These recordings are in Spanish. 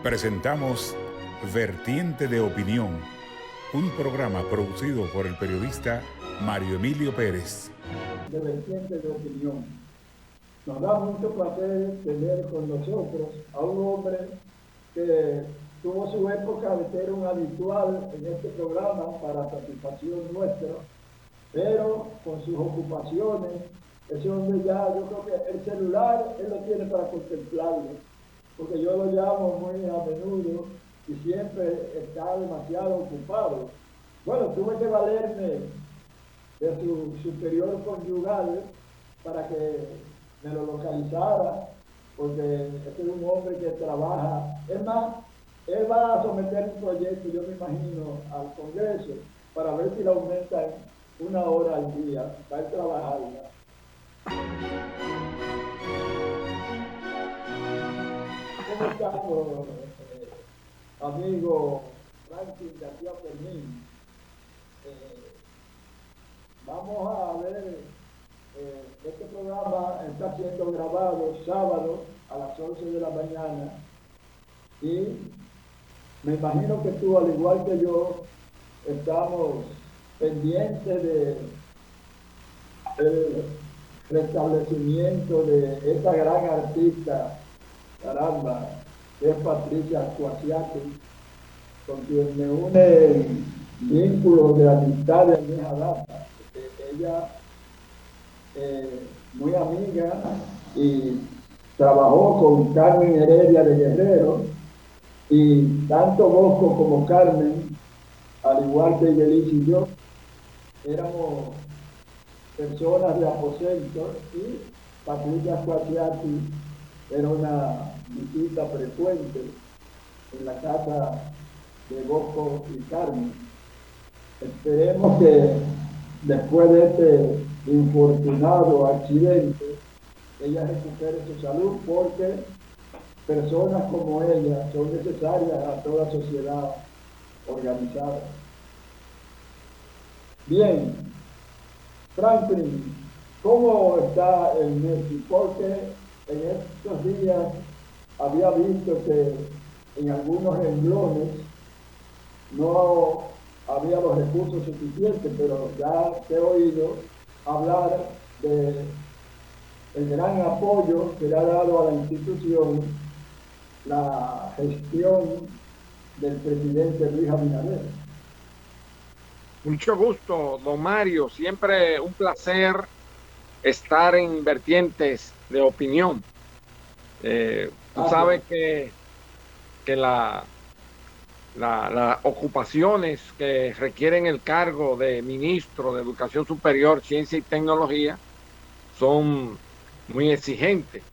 Presentamos Vertiente de Opinión, un programa producido por el periodista Mario Emilio Pérez. De Vertiente de Opinión. Nos da mucho placer tener con nosotros a un hombre que tuvo su época de ser un habitual en este programa para satisfacción nuestra, pero con sus ocupaciones, ese hombre ya, yo creo que el celular él lo tiene para contemplarlo, porque yo lo llamo muy a menudo y siempre está demasiado ocupado. Bueno, tuve que valerme de su superior conyugal para que me lo localizara, porque este es un hombre que trabaja. Es más, él va a someter un proyecto, yo me imagino, al Congreso para ver si le aumentan 1 hora al día para trabajar. ¿Cómo estamos, amigo Franklin García Fermín? Vamos a ver, este programa está siendo grabado sábado a las 11 de la mañana y me imagino que tú, al igual que yo, estamos pendientes del restablecimiento de esta gran artista, caramba, que es Patricia Squasiati, con quien me une vínculos de amistad de vieja data. Ella, muy amiga, y trabajó con Carmen Heredia de Guerrero, y tanto Bosco como Carmen, al igual que Yelis y yo, éramos personas de aposento, y Patricia Squasiati era una visita frecuente en la casa de Bosco y Carmen. Esperemos que después de este infortunado accidente ella recupere su salud, porque personas como ella son necesarias a toda sociedad organizada. Bien, Franklin, ¿cómo está el México? Porque en estos días había visto que en algunos renglones no había los recursos suficientes, pero ya te he oído hablar de el gran apoyo que le ha dado a la institución la gestión del presidente Luis Abinader. Mucho gusto, don Mario. Siempre un placer estar en Vertientes de Opinión. Tú sabes que las ocupaciones que requieren el cargo de ministro de Educación Superior, Ciencia y Tecnología son muy exigentes,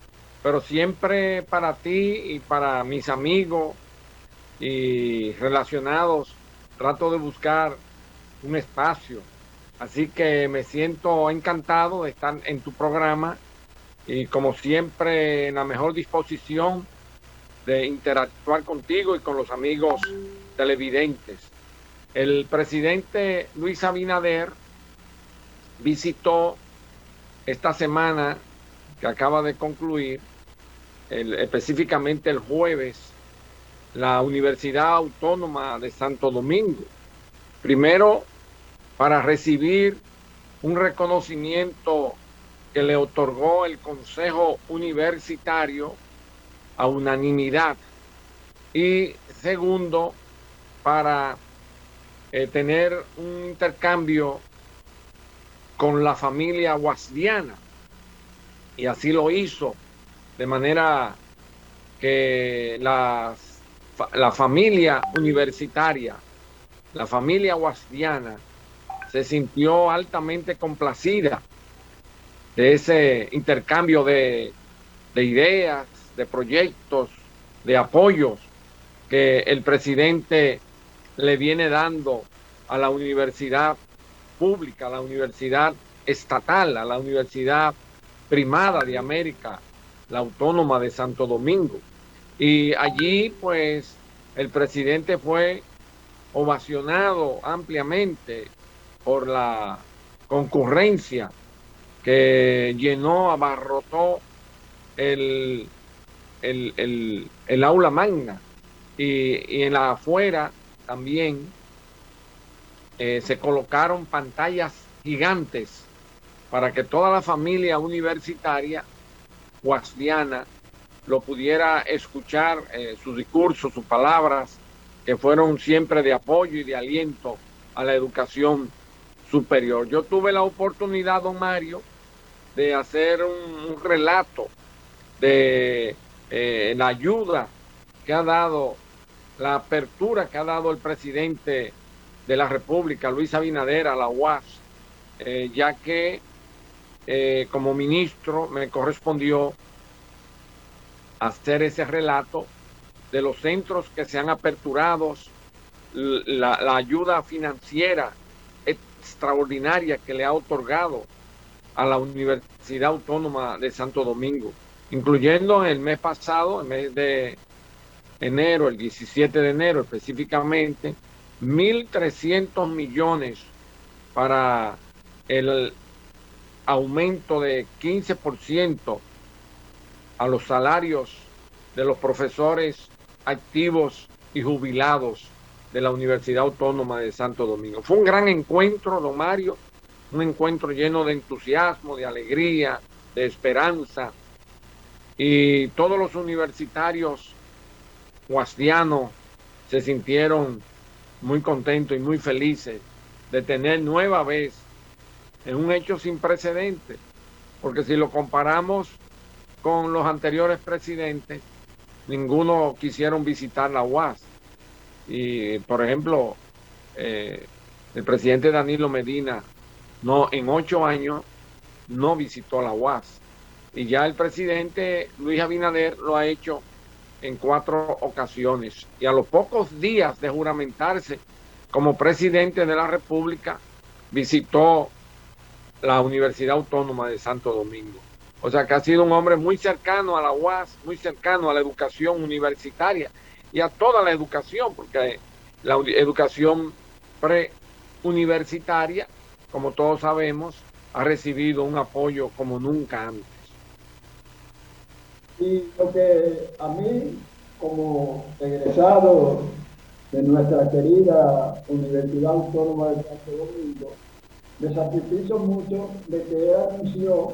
pero siempre para ti y para mis amigos y relacionados trato de buscar un espacio. Así que me siento encantado de estar en tu programa y, como siempre, en la mejor disposición de interactuar contigo y con los amigos televidentes. El presidente Luis Abinader visitó esta semana que acaba de concluir, específicamente el jueves, la Universidad Autónoma de Santo Domingo. Primero, para recibir un reconocimiento que le otorgó el Consejo Universitario a unanimidad. Y segundo, para tener un intercambio con la familia Guasdiana. Y así lo hizo, de manera que la familia universitaria, la familia Guasdiana, se sintió altamente complacida de ese intercambio de ideas, de proyectos, de apoyos que el presidente le viene dando a la universidad pública, a la universidad estatal, a la universidad primada de América, la Autónoma de Santo Domingo. Y allí, pues, el presidente fue ovacionado ampliamente por la concurrencia que llenó, abarrotó el aula magna y en la afuera también se colocaron pantallas gigantes para que toda la familia universitaria guasdiana lo pudiera escuchar, sus discursos, sus palabras, que fueron siempre de apoyo y de aliento a la educación superior. Yo tuve la oportunidad, don Mario, de hacer un relato de la ayuda que ha dado, la apertura que ha dado el presidente de la República, Luis Abinader, a la UAS, ya que como ministro me correspondió hacer ese relato de los centros que se han aperturado, la ayuda financiera extraordinaria que le ha otorgado a la Universidad Autónoma de Santo Domingo, incluyendo el mes pasado, el mes de enero, el 17 de enero específicamente, 1.300 millones para el aumento de 15% a los salarios de los profesores activos y jubilados de la Universidad Autónoma de Santo Domingo. Fue un gran encuentro, don Mario, un encuentro lleno de entusiasmo, de alegría, de esperanza, y todos los universitarios guasdianos se sintieron muy contentos y muy felices de tener nueva vez en un hecho sin precedentes, porque si lo comparamos con los anteriores presidentes, ninguno quisieron visitar la UAS. Y, por ejemplo, el presidente Danilo Medina en 8 años no visitó la UAS. Y ya el presidente Luis Abinader lo ha hecho en 4 ocasiones. Y a los pocos días de juramentarse como presidente de la República, visitó la Universidad Autónoma de Santo Domingo. O sea que ha sido un hombre muy cercano a la UAS, muy cercano a la educación universitaria y a toda la educación, porque la educación preuniversitaria, como todos sabemos, ha recibido un apoyo como nunca antes. Y lo que a mí, como egresado de nuestra querida Universidad Autónoma de Santo Domingo, me satisfizo mucho de que él anunció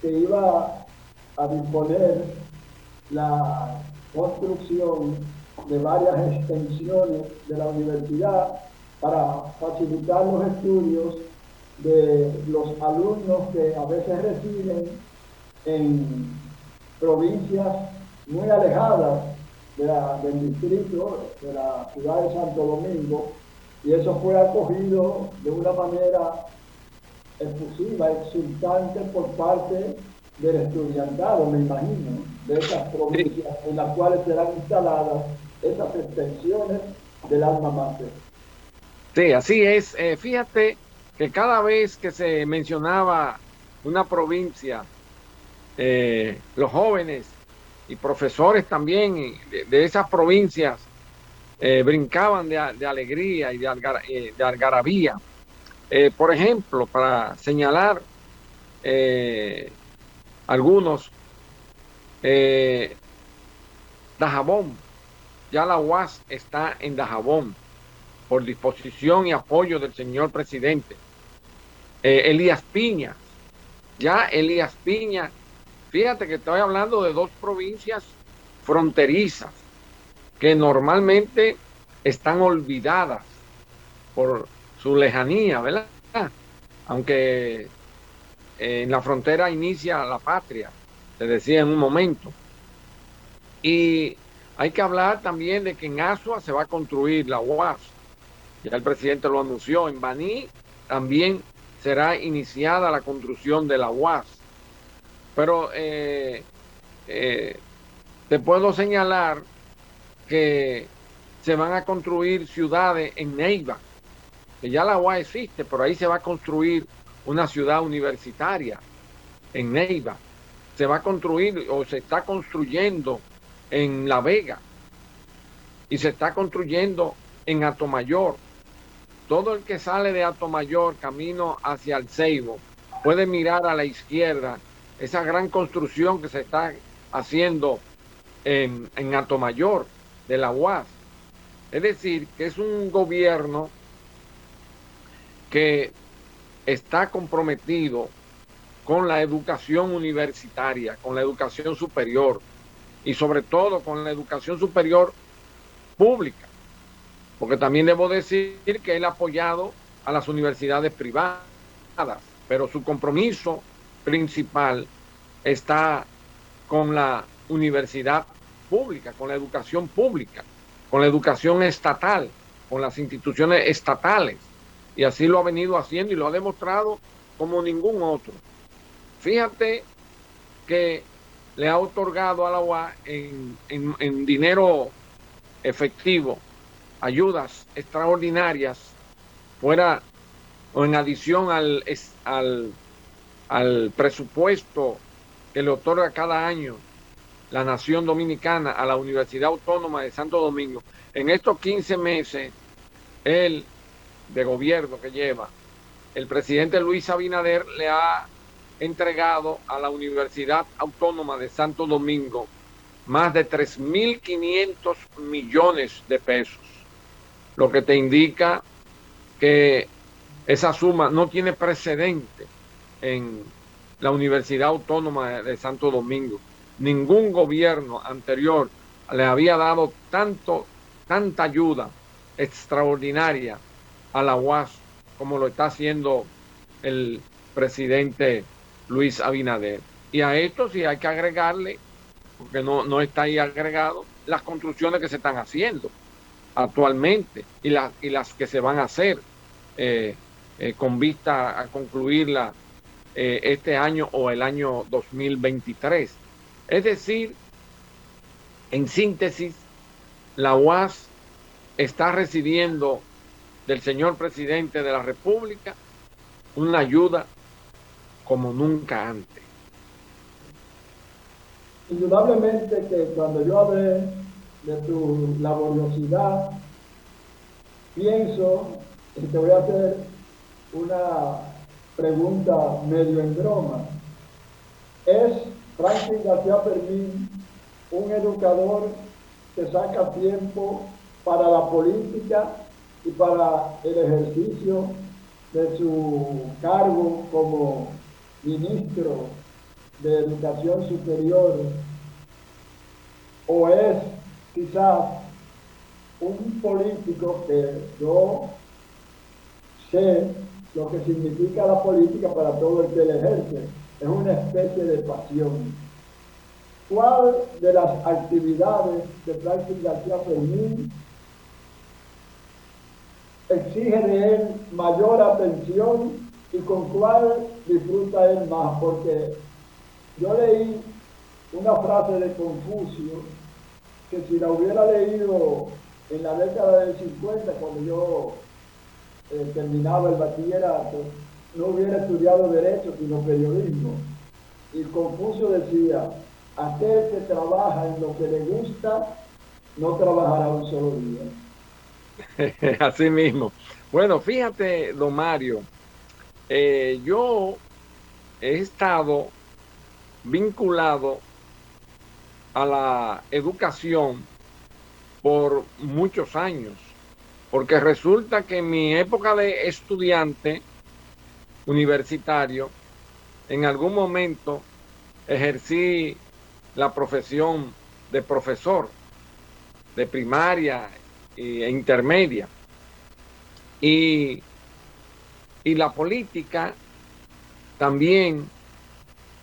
que iba a disponer la construcción de varias extensiones de la universidad para facilitar los estudios de los alumnos que a veces residen en provincias muy alejadas del distrito de la ciudad de Santo Domingo, y eso fue acogido de una manera efusiva, exultante por parte del estudiantado, me imagino, de esas provincias en las cuales serán instaladas esas extensiones del alma mater. Sí, así es. Fíjate que cada vez que se mencionaba una provincia, los jóvenes y profesores también de esas provincias brincaban de alegría y de algarabía. Por ejemplo, para señalar algunos, Dajabón, ya la UAS está en Dajabón por disposición y apoyo del señor presidente. Elías Piña, fíjate que estoy hablando de 2 provincias fronterizas que normalmente están olvidadas por su lejanía, ¿verdad? Aunque en la frontera inicia la patria, se decía en un momento. Y hay que hablar también de que en Azua se va a construir la UAS. Ya el presidente lo anunció. En Baní también será iniciada la construcción de la UAS. Pero te puedo señalar que se van a construir ciudades en Neiva, que ya la UAS existe, pero ahí se va a construir una ciudad universitaria en Neiva. Se va a construir o se está construyendo en La Vega y se está construyendo en Atomayor. Todo el que sale de Atomayor camino hacia el Ceibo puede mirar a la izquierda esa gran construcción que se está haciendo en Atomayor. de la UAS. Es decir, que es un gobierno que está comprometido con la educación universitaria, con la educación superior y sobre todo con la educación superior pública, porque también debo decir que él ha apoyado a las universidades privadas, pero su compromiso principal está con la universidad pública, con la educación pública, con la educación estatal, con las instituciones estatales, y así lo ha venido haciendo y lo ha demostrado como ningún otro. Fíjate que le ha otorgado a la UAS en dinero efectivo ayudas extraordinarias fuera o en adición al presupuesto que le otorga cada año la Nación Dominicana a la Universidad Autónoma de Santo Domingo. En estos 15 meses, él, de gobierno que lleva, el presidente Luis Abinader le ha entregado a la Universidad Autónoma de Santo Domingo más de 3.500 millones de pesos, lo que te indica que esa suma no tiene precedente en la Universidad Autónoma de Santo Domingo. Ningún gobierno anterior le había dado tanta ayuda extraordinaria a la UAS como lo está haciendo el presidente Luis Abinader. Y a esto sí hay que agregarle, porque no está ahí agregado, las construcciones que se están haciendo actualmente y las que se van a hacer con vista a concluirla este año o el año 2023. Es decir, en síntesis, la UAS está recibiendo del señor presidente de la República una ayuda como nunca antes. Indudablemente que cuando yo hablé de tu laboriosidad, pienso, y te voy a hacer una pregunta medio en broma. ¿Es Franklin García Fermín un educador que saca tiempo para la política y para el ejercicio de su cargo como ministro de Educación Superior, o es quizás un político que yo sé lo que significa la política para todo el que la ejerce? Es una especie de pasión. ¿Cuál de las actividades de Franklin García Fermín exige de él mayor atención y con cuál disfruta él más? Porque yo leí una frase de Confucio que si la hubiera leído en la década del 50, cuando yo terminaba el bachillerato, no hubiera estudiado Derecho, sino Periodismo. Y Confucio decía: aquel que trabaja en lo que le gusta, no trabajará un solo día. Así mismo. Bueno, fíjate, don Mario, yo he estado vinculado a la educación por muchos años, porque resulta que en mi época de estudiante universitario, en algún momento ejercí la profesión de profesor de primaria e intermedia, y la política también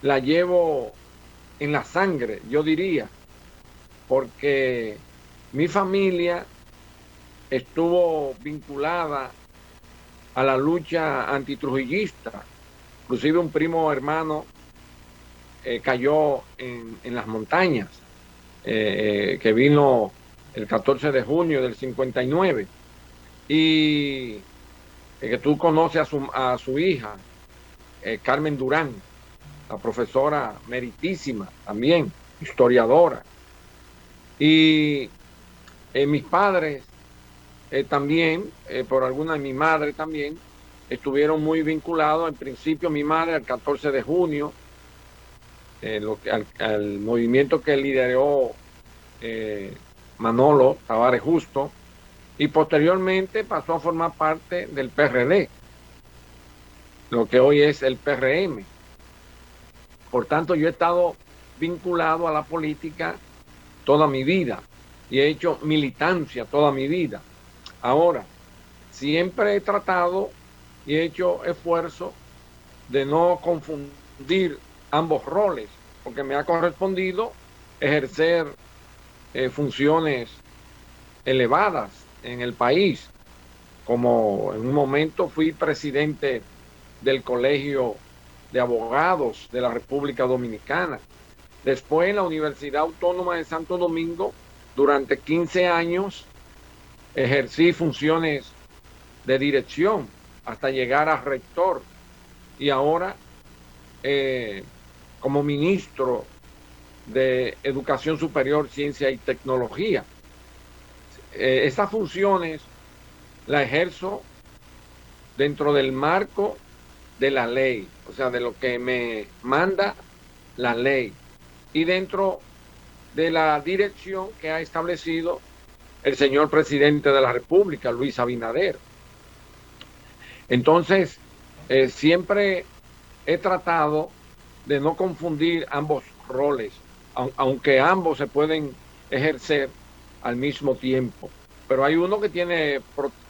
la llevo en la sangre, yo diría, porque mi familia estuvo vinculada a la lucha antitrujillista. Inclusive un primo hermano cayó en las montañas, que vino el 14 de junio del 59, y que tú conoces a su hija, Carmen Durán, la profesora meritísima también, historiadora. Y mis padres también, mi madre también, estuvieron muy vinculados, en principio mi madre al 14 de junio, al movimiento que lideró Manolo Tavares Justo, y posteriormente pasó a formar parte del PRD, lo que hoy es el PRM. Por tanto, yo he estado vinculado a la política toda mi vida y he hecho militancia toda mi vida. Ahora, siempre he tratado y he hecho esfuerzo de no confundir ambos roles, porque me ha correspondido ejercer funciones elevadas en el país, como en un momento fui presidente del Colegio de Abogados de la República Dominicana. Después en la Universidad Autónoma de Santo Domingo, durante 15 años, ejercí funciones de dirección hasta llegar a rector, y ahora como ministro de Educación Superior, Ciencia y Tecnología. Estas funciones las ejerzo dentro del marco de la ley, o sea, de lo que me manda la ley, y dentro de la dirección que ha establecido el señor presidente de la República, Luis Abinader. Entonces, siempre he tratado de no confundir ambos roles, aunque ambos se pueden ejercer al mismo tiempo, pero hay uno que tiene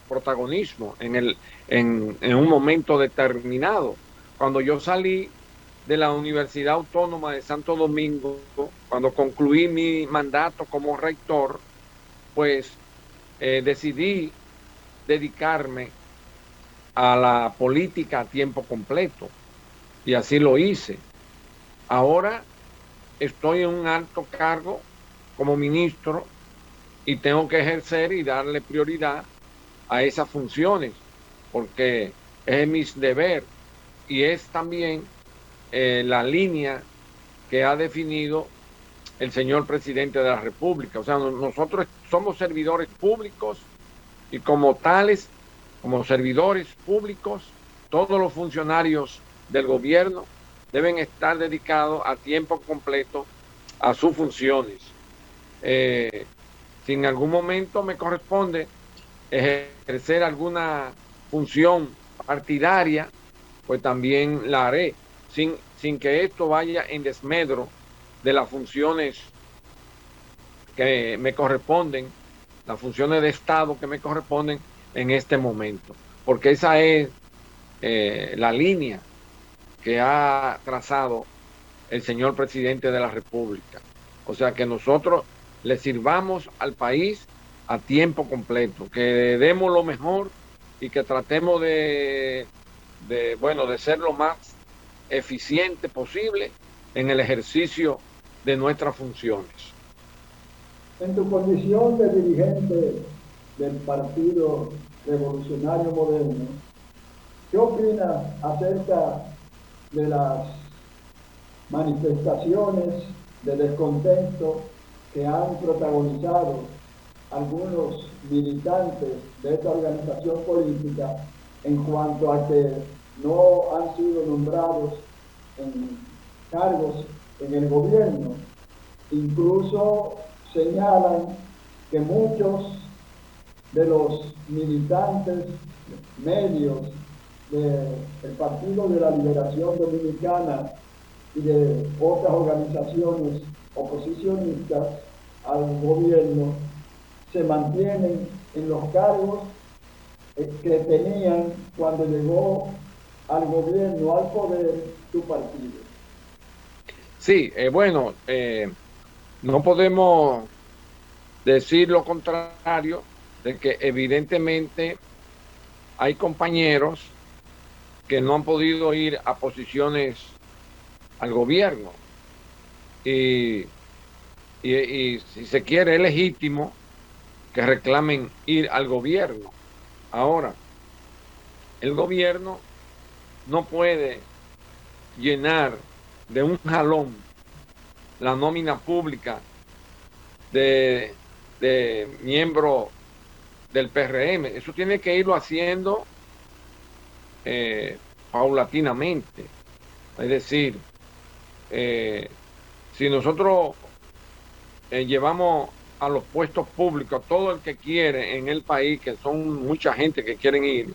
protagonismo en un momento determinado. Cuando yo salí de la Universidad Autónoma de Santo Domingo, cuando concluí mi mandato como rector, pues decidí dedicarme a la política a tiempo completo, y así lo hice. Ahora estoy en un alto cargo como ministro y tengo que ejercer y darle prioridad a esas funciones, porque es mi deber y es también la línea que ha definido el señor presidente de la República. O sea, nosotros somos servidores públicos y como tales, como servidores públicos, todos los funcionarios del gobierno deben estar dedicados a tiempo completo a sus funciones. Si en algún momento me corresponde ejercer alguna función partidaria, pues también la haré, sin que esto vaya en desmedro de las funciones que me corresponden, las funciones de Estado que me corresponden en este momento, porque esa es la línea que ha trazado el señor presidente de la República. O sea, que nosotros le sirvamos al país a tiempo completo, que demos lo mejor y que tratemos de ser lo más eficiente posible en el ejercicio de nuestras funciones. En tu condición de dirigente del Partido Revolucionario Moderno, ¿qué opinas acerca de las manifestaciones de descontento que han protagonizado algunos militantes de esta organización política en cuanto a que no han sido nombrados en cargos en el gobierno? Incluso señalan que muchos de los militantes medios del Partido de la Liberación Dominicana y de otras organizaciones oposicionistas al gobierno se mantienen en los cargos que tenían cuando llegó al gobierno, al poder, su partido. Sí, no podemos decir lo contrario de que evidentemente hay compañeros que no han podido ir a posiciones al gobierno y si se quiere es legítimo que reclamen ir al gobierno. Ahora, el gobierno no puede llenar de un jalón la nómina pública de miembros del PRM. Eso tiene que irlo haciendo paulatinamente. Es decir, si nosotros llevamos a los puestos públicos, todo el que quiere en el país, que son mucha gente que quieren ir,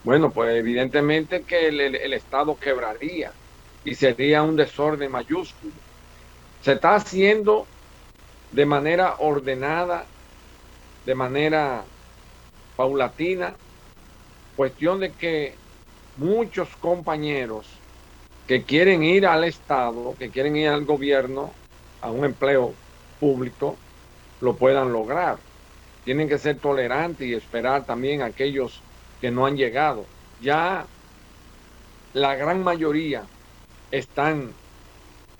bueno, pues evidentemente que el Estado quebraría y sería un desorden mayúsculo. Se está haciendo de manera ordenada, de manera paulatina, cuestión de que muchos compañeros que quieren ir al Estado, que quieren ir al gobierno, a un empleo público, lo puedan lograr. Tienen que ser tolerantes y esperar también a aquellos que no han llegado. Ya la gran mayoría están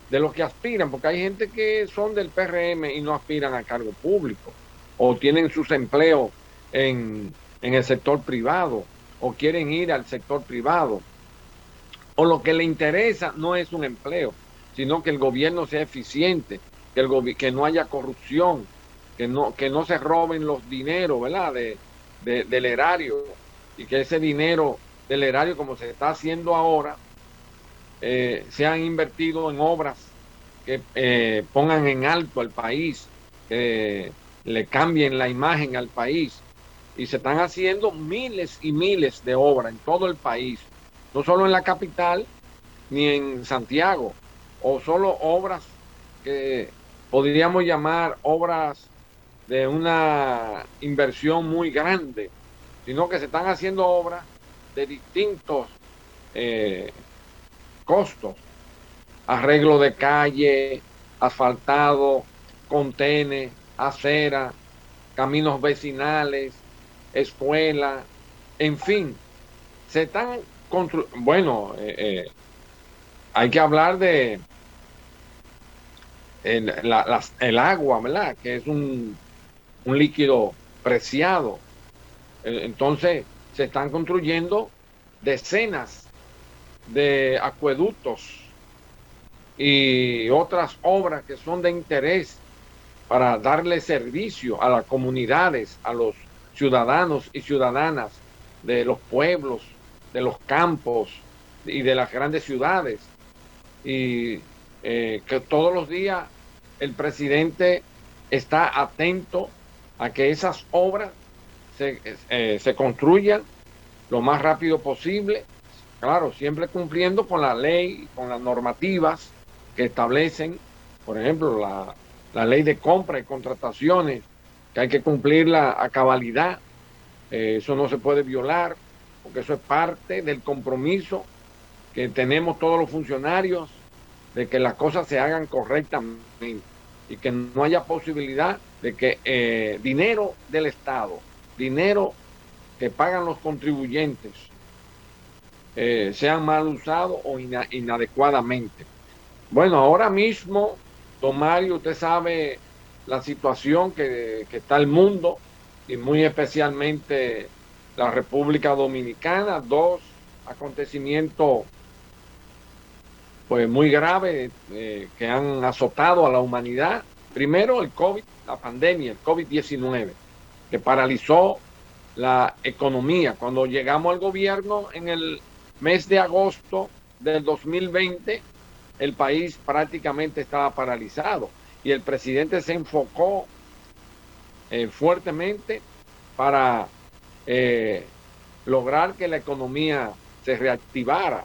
de los que aspiran, porque hay gente que son del PRM y no aspiran a cargo público, o tienen sus empleos en el sector privado, o quieren ir al sector privado, o lo que le interesa no es un empleo, sino que el gobierno sea eficiente, que no haya corrupción, que no se roben los dineros, ¿verdad? Del erario, y que ese dinero del erario, como se está haciendo ahora, sean invertidos en obras que pongan en alto al país, que le cambien la imagen al país. Y se están haciendo miles y miles de obras en todo el país, no solo en la capital ni en Santiago, o solo obras que podríamos llamar obras de una inversión muy grande, sino que se están haciendo obras de distintos costos: arreglo de calle, asfaltado, contenes, acera, caminos vecinales, escuela, en fin, se están construyendo. Bueno, hay que hablar de el agua, ¿verdad? Que es un líquido preciado. Entonces, se están construyendo decenas de acueductos y otras obras que son de interés para darle servicio a las comunidades, a los ciudadanos y ciudadanas de los pueblos, de los campos y de las grandes ciudades. Y que todos los días el presidente está atento a que esas obras se construyan lo más rápido posible, claro, siempre cumpliendo con la ley, con las normativas que establecen, por ejemplo, la ley de compra y contrataciones, que hay que cumplirla a cabalidad. Eso no se puede violar, porque eso es parte del compromiso que tenemos todos los funcionarios, de que las cosas se hagan correctamente y que no haya posibilidad de que dinero del Estado, dinero que pagan los contribuyentes, sean mal usados o inadecuadamente. Bueno, ahora mismo, don Mario, usted sabe la situación que está el mundo, y muy especialmente la República Dominicana. Dos acontecimientos pues muy graves que han azotado a la humanidad. Primero, el COVID, la pandemia, el COVID-19, que paralizó la economía. Cuando llegamos al gobierno en el mes de agosto del 2020, el país prácticamente estaba paralizado y el presidente se enfocó fuertemente para lograr que la economía se reactivara,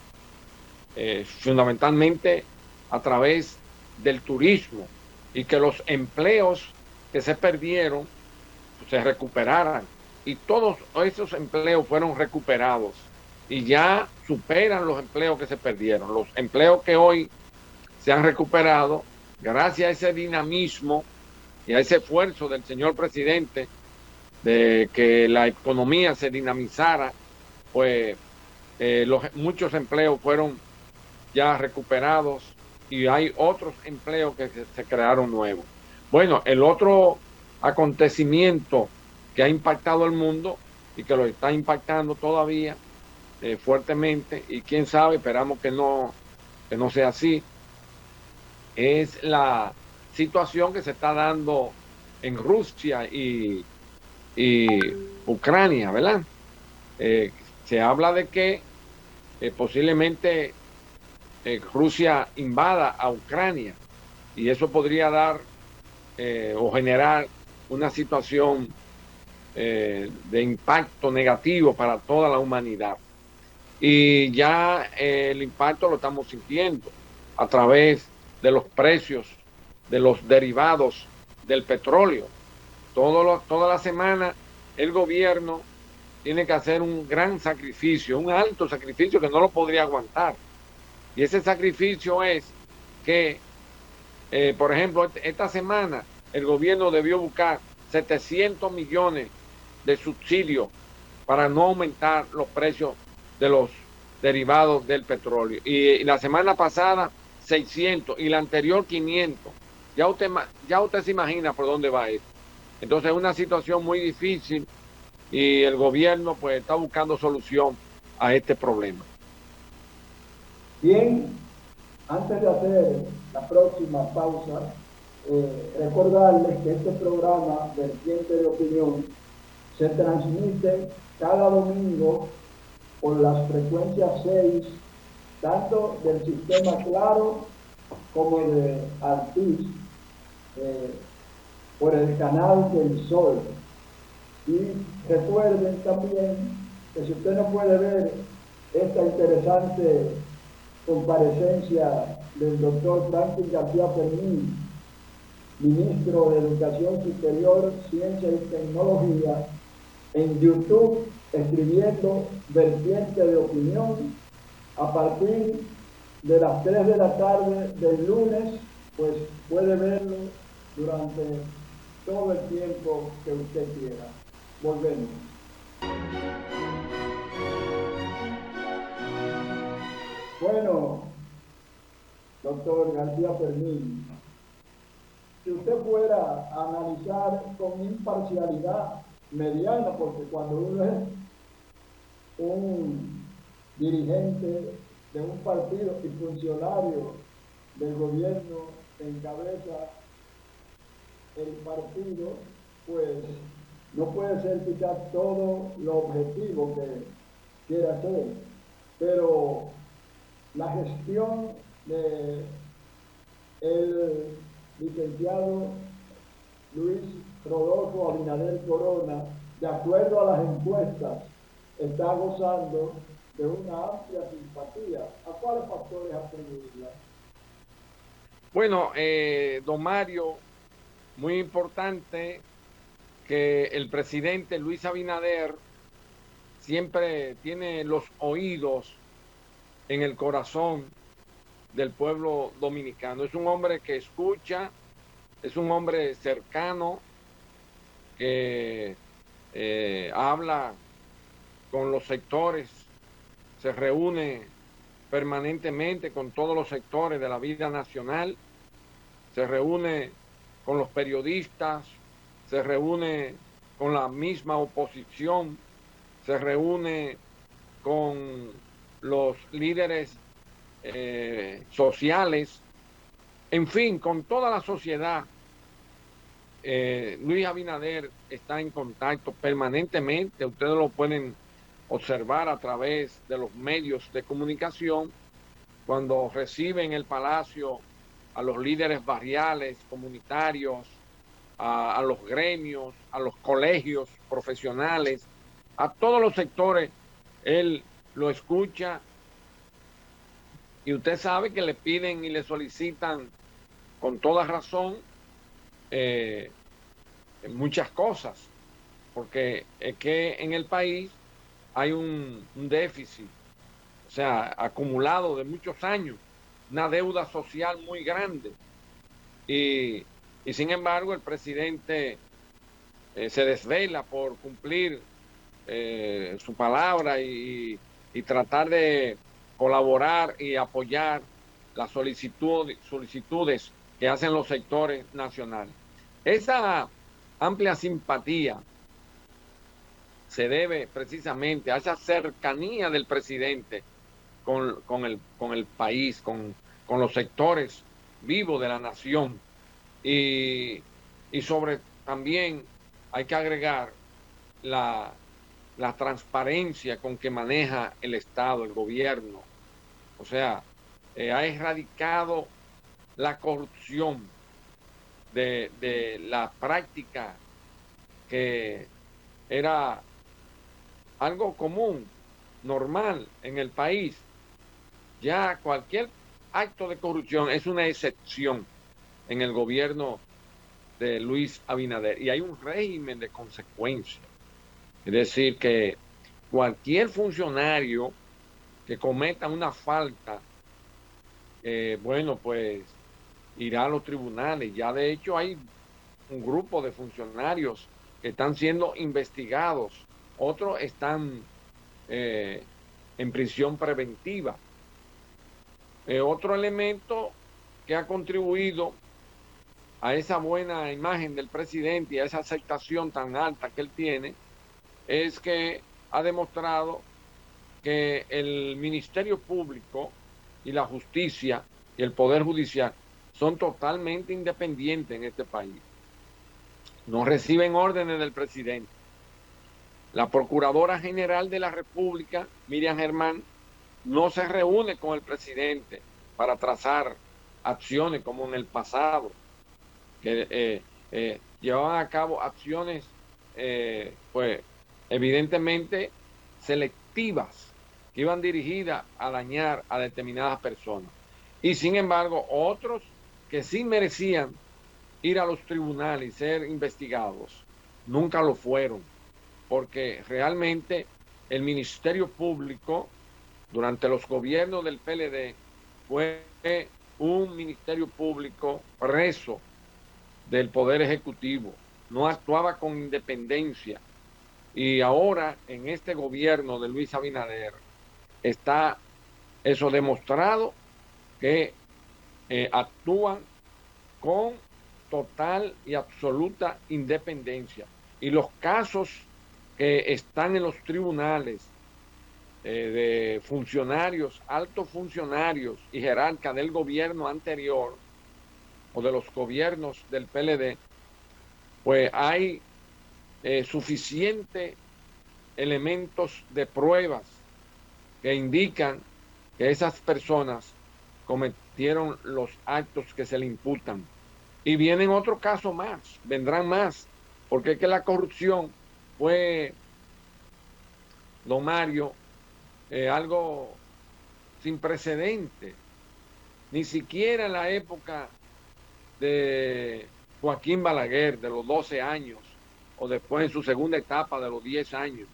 fundamentalmente a través del turismo, y que los empleos que se perdieron se recuperaran. Y todos esos empleos fueron recuperados y ya superan los empleos que se perdieron. Los empleos que hoy se han recuperado gracias a ese dinamismo y a ese esfuerzo del señor presidente de que la economía se dinamizara, pues muchos empleos fueron ya recuperados y hay otros empleos que se crearon nuevos. Bueno, el otro acontecimiento que ha impactado al mundo y que lo está impactando todavía fuertemente, y quién sabe, esperamos que no sea así, es la situación que se está dando en Rusia y Ucrania, ¿verdad? Se habla de que posiblemente Rusia invada a Ucrania, y eso podría dar o generar una situación de impacto negativo para toda la humanidad. Y ya el impacto lo estamos sintiendo a través de los precios de los derivados del petróleo. Toda la semana el gobierno tiene que hacer un gran sacrificio, un alto sacrificio que no lo podría aguantar. Y ese sacrificio es que, por ejemplo, esta semana el gobierno debió buscar 700 millones de subsidios para no aumentar los precios de los derivados del petróleo. Y la semana pasada 600 y la anterior 500. Ya usted se imagina por dónde va esto. Entonces es una situación muy difícil y el gobierno pues está buscando solución a este problema. Bien, antes de hacer la próxima pausa, recordarles que este programa Vertiente de Opinión se transmite cada domingo por las frecuencias 6, tanto del sistema Claro como de Altiz, por el canal del Sol. Y recuerden también que si usted no puede ver esta interesante comparecencia del doctor Franklin García Fermín, ministro de Educación Superior, Ciencia y Tecnología, en YouTube, escribiendo Vertiente de Opinión, a partir de las 3 de la tarde del lunes, pues puede verlo durante todo el tiempo que usted quiera. Volvemos. Bueno, doctor García Fermín, si usted fuera a analizar con imparcialidad mediana, porque cuando uno es un dirigente de un partido y funcionario del gobierno que encabeza el partido, pues no puede ser quizás todo lo objetivo que quiera hacer, pero la gestión de el licenciado Luis Rodolfo Abinader Corona, de acuerdo a las encuestas, está gozando de una amplia simpatía. ¿A cuáles factores atribuirla? Bueno, don Mario, muy importante que el presidente Luis Abinader siempre tiene los oídos en el corazón del pueblo dominicano. Es un hombre que escucha, es un hombre cercano, que habla con los sectores, se reúne permanentemente con todos los sectores de la vida nacional, se reúne con los periodistas, se reúne con la misma oposición, se reúne con los líderes sociales, en fin, con toda la sociedad. Luis Abinader está en contacto permanentemente, ustedes lo pueden observar a través de los medios de comunicación, cuando recibe en el Palacio a los líderes barriales, comunitarios, a los gremios, a los colegios profesionales, a todos los sectores, él lo escucha y usted sabe que le piden y le solicitan con toda razón muchas cosas, porque es que en el país hay un déficit, o sea, acumulado de muchos años, una deuda social muy grande. Y sin embargo, el presidente se desvela por cumplir su palabra y tratar de colaborar y apoyar las solicitudes que hacen los sectores nacionales. Esa amplia simpatía se debe precisamente a esa cercanía del presidente con el país, con los sectores vivos de la nación. Y sobre también hay que agregar la transparencia con que maneja el Estado, el gobierno. O sea, ha erradicado la corrupción de la práctica que era algo común, normal en el país. Ya cualquier acto de corrupción es una excepción en el gobierno de Luis Abinader y hay un régimen de consecuencias. Es decir, que cualquier funcionario que cometa una falta, bueno, pues irá a los tribunales. Ya de hecho hay un grupo de funcionarios que están siendo investigados, otros están en prisión preventiva. Otro elemento que ha contribuido a esa buena imagen del presidente y a esa aceptación tan alta que él tiene es que ha demostrado que el Ministerio Público y la justicia y el Poder Judicial son totalmente independientes en este país. No reciben órdenes del presidente. La Procuradora General de la República, Miriam Germán, no se reúne con el presidente para trazar acciones como en el pasado, que llevaban a cabo acciones, pues evidentemente selectivas, que iban dirigidas a dañar a determinadas personas. Y sin embargo, otros que sí merecían ir a los tribunales y ser investigados, nunca lo fueron, porque realmente el Ministerio Público durante los gobiernos del PLD fue un ministerio público preso del Poder Ejecutivo, no actuaba con independencia. Y ahora en este gobierno de Luis Abinader está eso demostrado, que actúan con total y absoluta independencia. Y los casos que están en los tribunales de funcionarios, altos funcionarios y jerarcas del gobierno anterior o de los gobiernos del PLD, pues hay suficientes elementos de pruebas que indican que esas personas cometieron los actos que se le imputan. Y vienen otros casos más, vendrán más, porque es que la corrupción fue, don Mario, algo sin precedente. Ni siquiera en la época de Joaquín Balaguer, de los 12 años, o después en su segunda etapa de los 10 años,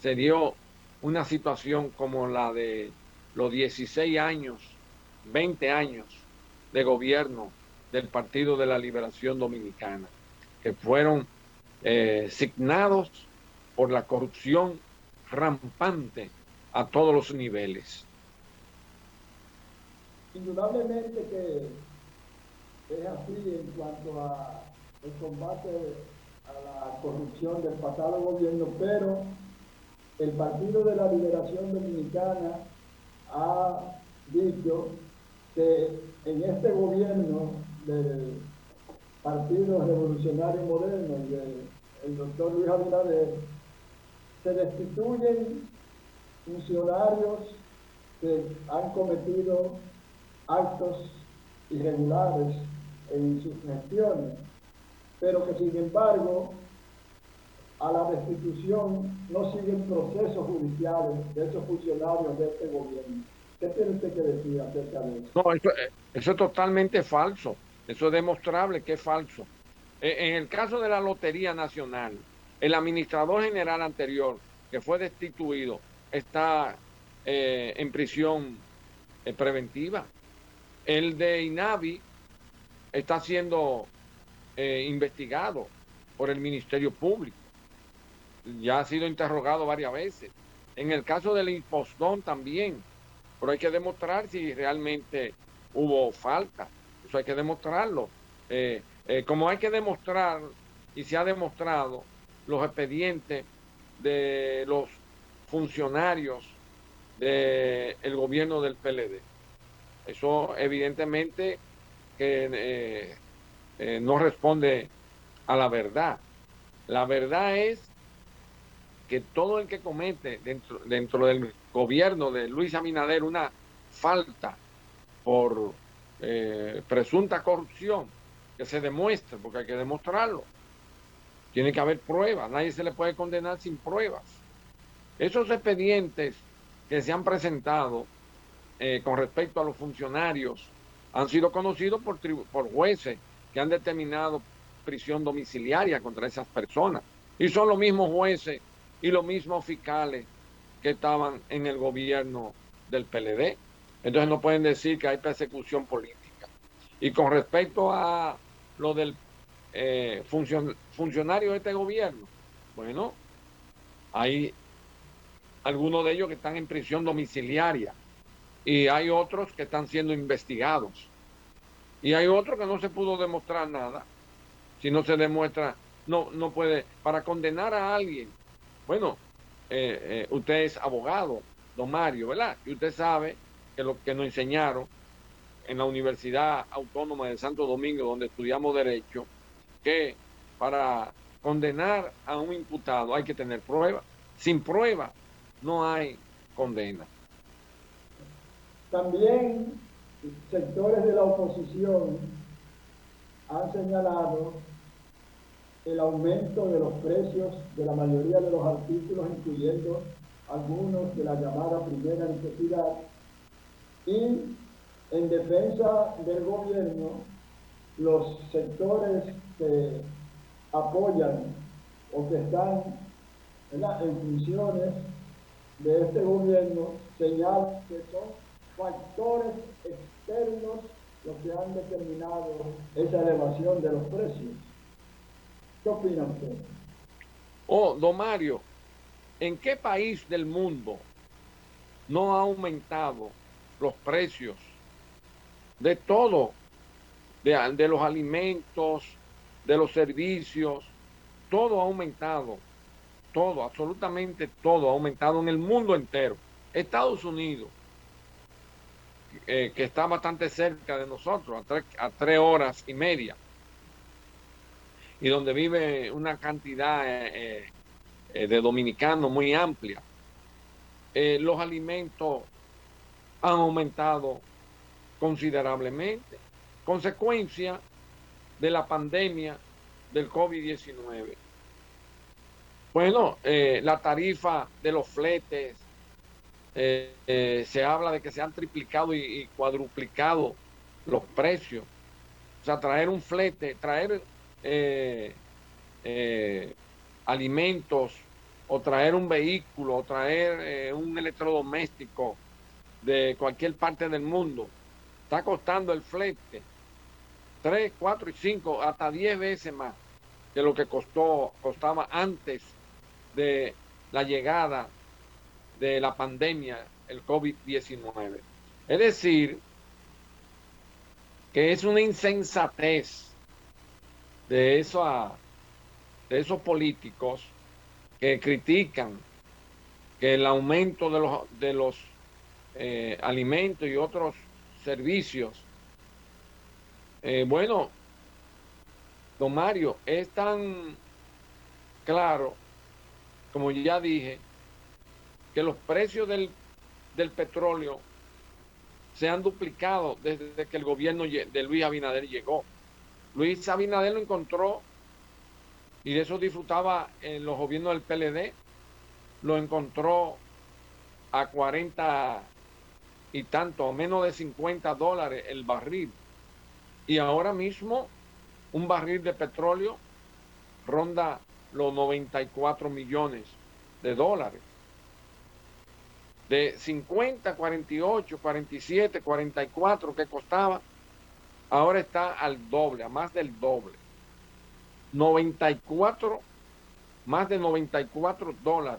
se dio una situación como la de los 16 años, 20 años de gobierno del Partido de la Liberación Dominicana, que fueron signados por la corrupción rampante a todos los niveles. Indudablemente que es así en cuanto al combate a la corrupción del pasado gobierno, pero el Partido de la Liberación Dominicana ha dicho que en este gobierno del Partido Revolucionario Moderno y del doctor Luis Abinader se destituyen funcionarios que han cometido actos irregulares en sus gestiones, pero que sin embargo a la destitución no siguen procesos judiciales de esos funcionarios de este gobierno. ¿Qué tiene usted que decir acerca de eso? No, eso es totalmente falso. Eso es demostrable que es falso. En el caso de la Lotería Nacional, el administrador general anterior, que fue destituido, está en prisión preventiva. El de INAVI está siendo investigado por el Ministerio Público. Ya ha sido interrogado varias veces. En el caso del Impostón también, pero hay que demostrar si realmente hubo falta. Eso hay que demostrarlo. Como hay que demostrar, y se ha demostrado, los expedientes de los funcionarios del gobierno del PLD. Eso evidentemente que no responde a la verdad. La verdad es que todo el que comete dentro del gobierno de Luis Abinader una falta por presunta corrupción que se demuestre, porque hay que demostrarlo. Tiene que haber pruebas, nadie se le puede condenar sin pruebas. Esos expedientes que se han presentado con respecto a los funcionarios han sido conocidos por jueces que han determinado prisión domiciliaria contra esas personas. Y son los mismos jueces y los mismos fiscales que estaban en el gobierno del PLD. Entonces no pueden decir que hay persecución política. Y con respecto a lo del funcionario de este gobierno, bueno, hay algunos de ellos que están en prisión domiciliaria y hay otros que están siendo investigados. Y hay otros que no se pudo demostrar nada. Si no se demuestra, no puede. Para condenar a alguien, bueno, usted es abogado, don Mario, ¿verdad? Y usted sabe que lo que nos enseñaron en la Universidad Autónoma de Santo Domingo, donde estudiamos Derecho, que para condenar a un imputado hay que tener pruebas. Sin prueba no hay condena. También sectores de la oposición han señalado el aumento de los precios de la mayoría de los artículos, incluyendo algunos de la llamada primera necesidad, y en defensa del gobierno, los sectores que apoyan o que están en funciones de este gobierno señalan que son factores externos los que han determinado esa elevación de los precios. ¿Qué opina usted? Don Mario, ¿en qué país del mundo no ha aumentado los precios de todo? De los alimentos, de los servicios, todo ha aumentado, todo, absolutamente todo ha aumentado en el mundo entero. Estados Unidos, que está bastante cerca de nosotros, a 3 horas y media, y donde vive una cantidad de dominicanos muy amplia, los alimentos han aumentado considerablemente, consecuencia de la pandemia del COVID-19. Bueno, la tarifa de los fletes, se habla de que se han triplicado y cuadruplicado los precios. O sea, traer un flete, traer alimentos, o traer un vehículo, o traer un electrodoméstico de cualquier parte del mundo, está costando el flete 3, 4 y 5, hasta 10 veces más que lo que costaba antes de la llegada de la pandemia, el COVID-19. Es decir, que es una insensatez de esos políticos que critican que el aumento de los alimentos y otros servicios, bueno, don Mario, es tan claro, como ya dije, que los precios del petróleo se han duplicado desde que el gobierno de Luis Abinader llegó. Luis Abinader lo encontró, y de eso disfrutaba en los gobiernos del PLD, lo encontró a 40 y tanto, menos de $50 el barril. Y ahora mismo un barril de petróleo ronda los 94 millones de dólares. De 50, 48, 47, 44 que costaba, ahora está al doble, a más del doble. 94, más de $94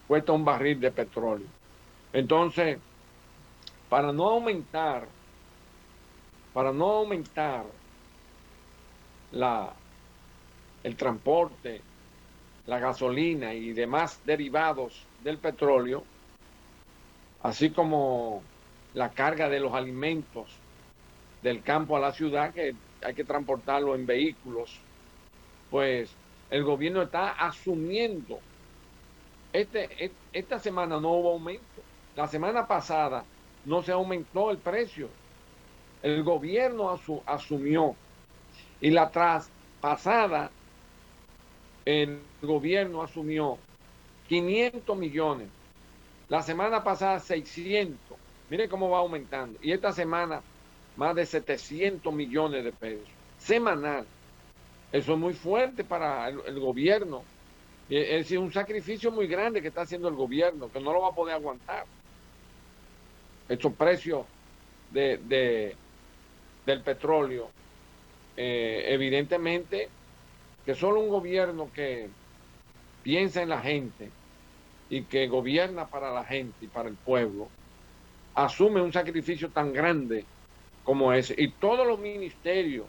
cuesta un barril de petróleo. Entonces, para no aumentar el transporte, la gasolina y demás derivados del petróleo, así como la carga de los alimentos del campo a la ciudad, que hay que transportarlo en vehículos, pues el gobierno está asumiendo. Esta semana no hubo aumento. La semana pasada no se aumentó el precio. El gobierno asumió Y la traspasada, el gobierno asumió 500 millones. La semana pasada 600. Mire cómo va aumentando. Y esta semana más de 700 millones de pesos. Semanal. Eso es muy fuerte para el gobierno. Es decir, un sacrificio muy grande que está haciendo el gobierno, que no lo va a poder aguantar. Estos precios del petróleo, evidentemente, que solo un gobierno que piensa en la gente y que gobierna para la gente y para el pueblo, asume un sacrificio tan grande como ese. Y todos los ministerios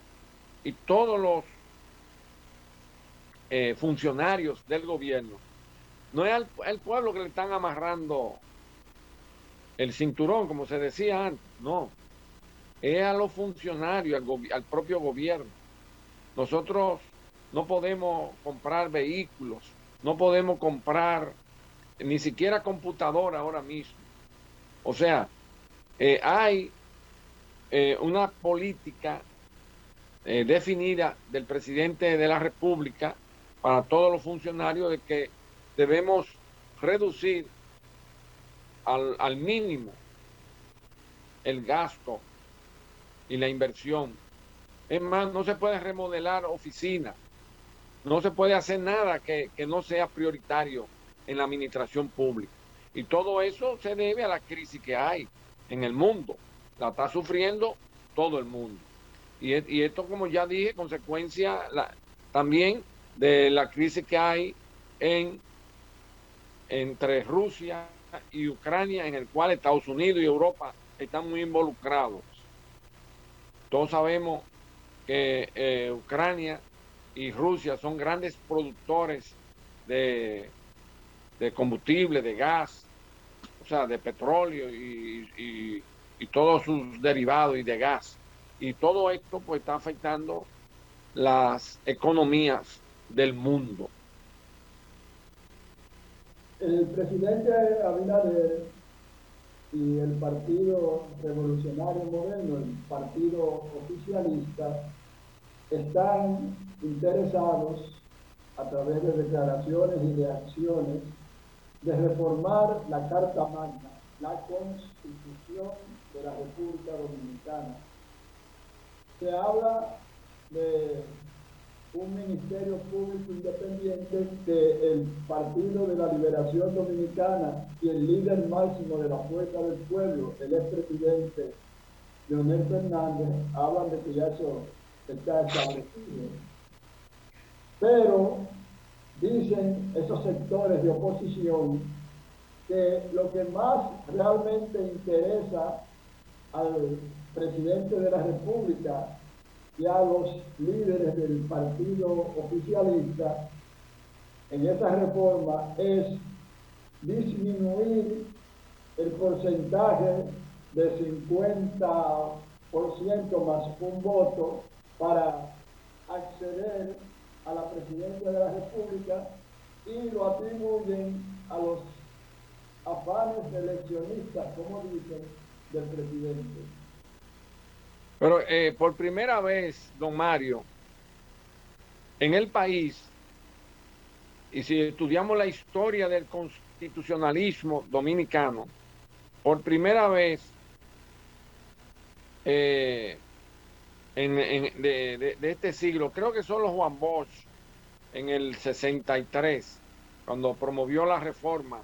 y todos los funcionarios del gobierno, no es al pueblo que le están amarrando el cinturón, como se decía antes, no, es a los funcionarios, al propio gobierno. Nosotros no podemos comprar vehículos, no podemos comprar ni siquiera computadora ahora mismo. O sea, hay una política definida del presidente de la República para todos los funcionarios de que debemos reducir al mínimo el gasto y la inversión. Es más, no se puede remodelar oficinas, no se puede hacer nada que no sea prioritario en la administración pública. Y todo eso se debe a la crisis que hay en el mundo. La está sufriendo todo el mundo. Y esto, como ya dije, consecuencia también de la crisis que hay entre Rusia y Ucrania, en el cual Estados Unidos y Europa están muy involucrados. Todos sabemos que Ucrania y Rusia son grandes productores de combustible, de gas, o sea, de petróleo y todos sus derivados y de gas. Y todo esto pues está afectando las economías del mundo. El presidente Abinader y el Partido Revolucionario Moderno, el partido oficialista, están interesados a través de declaraciones y de acciones de reformar la Carta Magna, la Constitución de la República Dominicana. Se habla de un ministerio público independiente que el Partido de la Liberación Dominicana y el líder máximo de la Fuerza del Pueblo, el expresidente Leonel Fernández, hablan de que ya eso está establecido. Pero dicen esos sectores de oposición que lo que más realmente interesa al presidente de la República y a los líderes del partido oficialista en esa reforma es disminuir el porcentaje de 50% más un voto para acceder a la presidencia de la República, y lo atribuyen a los afanes eleccionistas, como dicen, del presidente. Pero por primera vez, don Mario, en el país, y si estudiamos la historia del constitucionalismo dominicano, por primera vez de este siglo, creo que solo Juan Bosch en el 63, cuando promovió la reforma,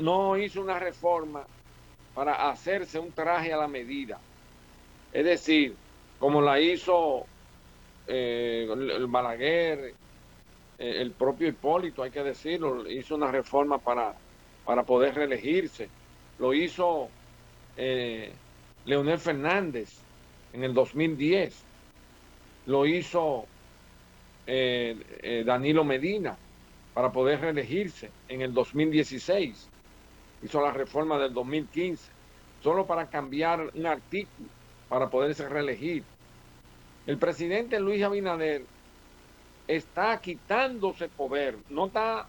no hizo una reforma para hacerse un traje a la medida. Es decir, como la hizo el Balaguer, el propio Hipólito, hay que decirlo, hizo una reforma para poder reelegirse. Lo hizo Leonel Fernández en el 2010. Lo hizo Danilo Medina para poder reelegirse en el 2016. Hizo la reforma del 2015, solo para cambiar un artículo para poderse reelegir. El presidente Luis Abinader está quitándose poder, no está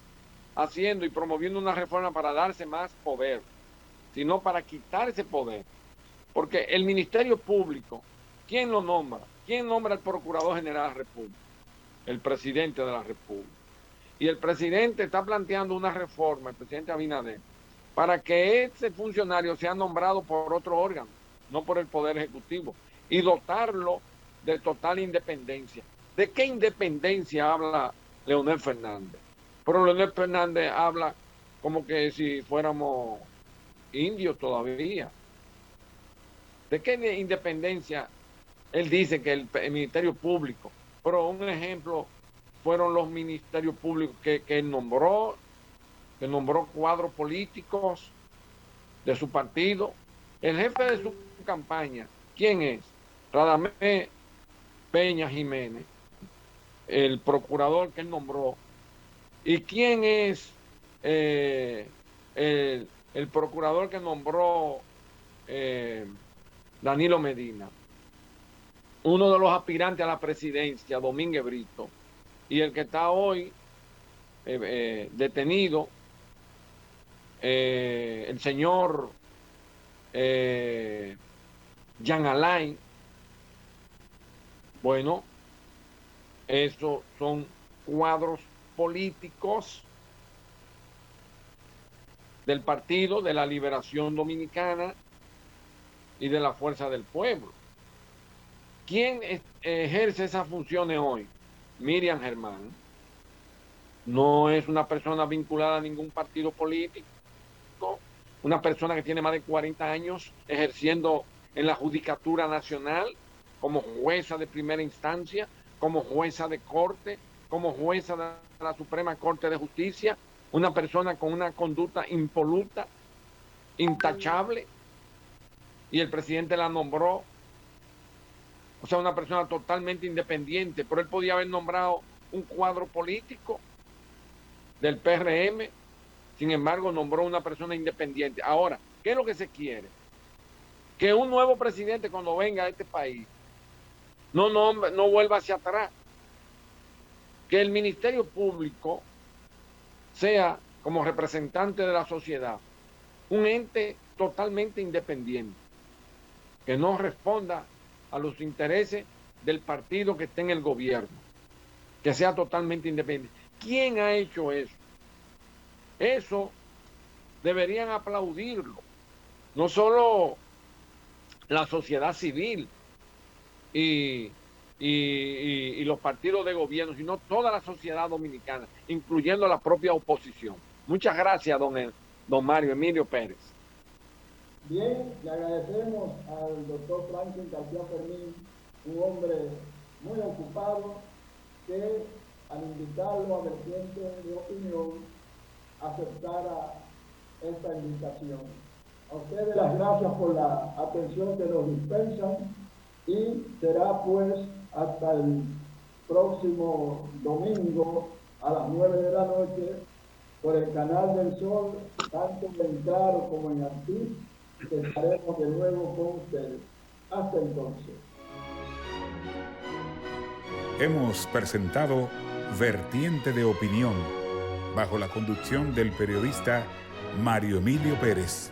haciendo y promoviendo una reforma para darse más poder, sino para quitarse poder. Porque el Ministerio Público, ¿quién lo nombra? ¿quién nombra al Procurador General de la República? El presidente de la República. Y el presidente está planteando una reforma, el presidente Abinader, para que ese funcionario sea nombrado por otro órgano, no por el Poder Ejecutivo, y dotarlo de total independencia. ¿De qué independencia habla Leonel Fernández? Pero Leonel Fernández habla como que si fuéramos indios todavía. ¿De qué independencia? Él dice que el Ministerio Público, pero un ejemplo fueron los ministerios públicos que él nombró, cuadros políticos de su partido. El jefe de su campaña, ¿quién es? Radamés Peña Jiménez, el procurador que él nombró. ¿Y quién es el procurador que nombró Danilo Medina? Uno de los aspirantes a la presidencia, Domínguez Brito, y el que está hoy detenido, el señor Jean Alain. Bueno, esos son cuadros políticos del Partido de la Liberación Dominicana y de la Fuerza del Pueblo. ¿Quién ejerce esas funciones hoy? Miriam Germán. No es una persona vinculada a ningún partido político, una persona que tiene más de 40 años ejerciendo en la Judicatura Nacional como jueza de primera instancia, como jueza de corte, como jueza de la Suprema Corte de Justicia, una persona con una conducta impoluta, intachable, y el presidente la nombró. O sea, una persona totalmente independiente, pero él podía haber nombrado un cuadro político del PRM, sin embargo nombró una persona independiente. Ahora, ¿qué es lo que se quiere? Que un nuevo presidente cuando venga a este país no vuelva hacia atrás, que el Ministerio Público sea, como representante de la sociedad, un ente totalmente independiente, que no responda a los intereses del partido que esté en el gobierno, que sea totalmente independiente. ¿Quién ha hecho eso? Eso deberían aplaudirlo, no solo la sociedad civil y los partidos de gobierno, sino toda la sociedad dominicana, incluyendo la propia oposición. Muchas gracias, don Mario Emilio Pérez. Bien, le agradecemos al doctor Franklin García Fermín, un hombre muy ocupado, que al invitarlo a Vertiente de Opinión aceptara esta invitación. A ustedes las gracias por la atención que nos dispensan y será pues hasta el próximo domingo a las 9 de la noche por el Canal del Sol, tanto en Claro como en Artis, que estaremos de nuevo con ustedes. Hasta entonces. Hemos presentado Vertiente de Opinión, bajo la conducción del periodista Mario Emilio Pérez.